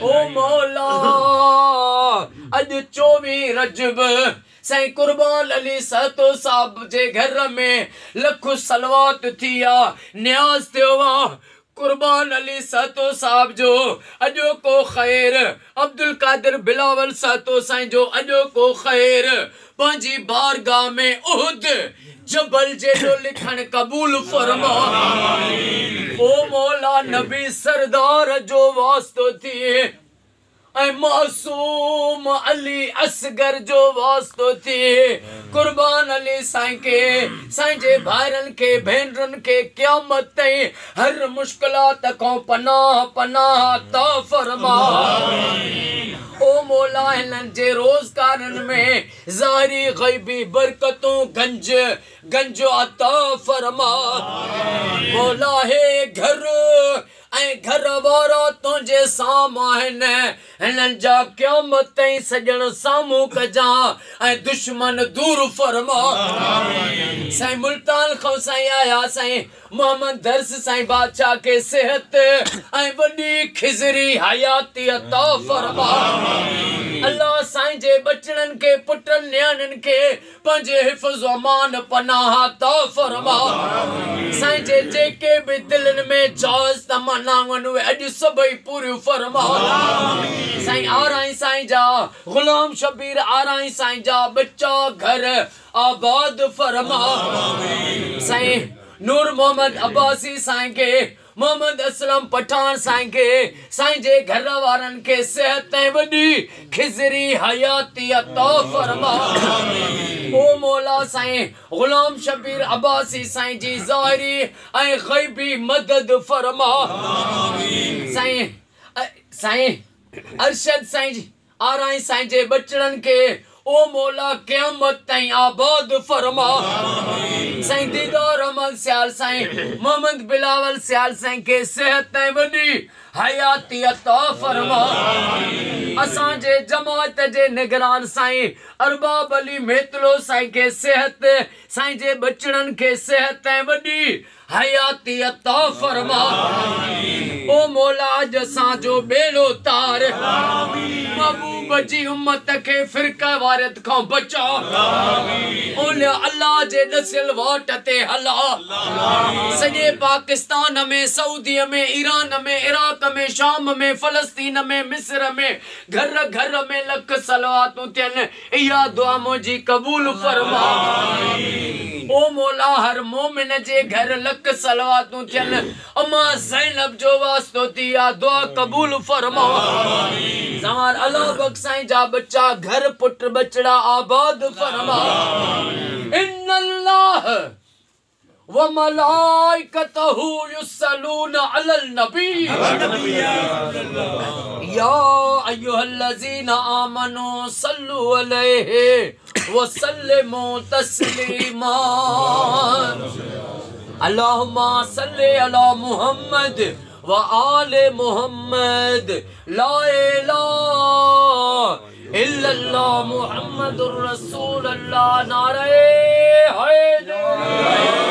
ओ मौला अज 24 रजब साईं कुर्बान अली सातो साहब जे घर में लखु सलवात थिया न्याज थियो कुर्बान अली सातो साहब जो अजो को खैर अब्दुल कादिर बिलावल सातो साईं जो अजो को खैर पंजी बारगाह में उहद जबल जेडो लिखण कबूल फरमा। ओ मौला नबी सरदार जो वास्तो थिए ऐं मासूम अली असगर जो वास्तो थिए कुर्बान अली साईं के साईं जे भाइरनि के भेनरुनि के क़यामत ताईं हर मुश्किलात खां पनाह पनाह ता फरमा। ओ मौला हिननि जे रोज़गारनि में ज़ाहिरी ग़ैबी बरकतूं गंज अता फरमा। मौला हे घर ऐं घर वारा तुंहिंजे साम्हूं आहिनि हिननि जा क़यामत ताईं सॼण साम्हूं कजां ऐं दुश्मन दूर फरमा। साईं मुल्तान खां साईं आया साईं मोहम्मद दर्स साईं बादशाह के सेहत ऐं वॾी खिज़री हयाती अता फरमा। अल्लाह साईं जे बचड़नि के पुटनि न्याणियुनि के पंहिंजे हिफ़्ज़ अमान पनाह अता फरमा। साईं जे जेके बि दिलनि में जाइज़ तमन्नाउनि उहे अॼु सभई पूरियूं फरमा। साईं आराई साईं जा गुलाम शबीर आराई साईं जा बच्चा घर आबाद फरमा। साईं नूर मोहम्मद अब्बासी साईं के मोहम्मद असलम पठान साईं के साईं जे घर वारनि के सेहत ऐं वॾी खिज़री हयाती अता फरमा। ओ मौला साईं गुलाम शबीर अब्बासी साईं जी ज़ाहिरी ऐं ग़ैबी मदद फरमा। साईं अरशद साईं जी आराई साईं जे बचड़नि के ओ मौला क़यामत ताईं आबाद फरमा। साईं दीदार अहमद सियाल साईं मोहम्मद बिलावल सियाल साईं के सेहत ऐं वॾी हयाती अता फरमा। असां जे जमात जे निगरान साईं अरबाब अली मेतलो साईं के सेहत साईं जे बचड़नि के सेहत ऐं वॾी हयाती अता फरमा। ओ मौला अॼु असांजो बेड़ो तार महबूब जी उम्मत के फ़िरक़ा वारियत खां बचा उन अल्लाह जे ॾसियल वाट ते हला। सॼे पाकिस्तान में सऊदी में ईरान में इराक में शाम में फ़लस्तीन में मिस्र में घर घर में लख सलवातूं थियनि इहा दुआ मुंहिंजी क़बूल फरमा। ओ मौला हर मोमिन जे घर लख सलवातूं थियनि अम्मा ज़ैनब जो वास्तो थी इहा दुआ क़बूल फरमा। ज़मार अल्लाह बख़्श साईं जा बच्चा घर पुट बचड़ा आबाद फरमा। इन्नल्लाह व मलाइकतहु युसल्लूना अलल नबी या अय्युहल्लज़ीना आमनू सल्लु अलैहि व सल्लिमू तस्लीमा। अल्लाहुम्मा सल्लि अला मुहम्मद व आले मुहम्मद ला इलाहा इल्लल्लाह मुहम्मदुर रसूलुल्लाह नारे हैदर।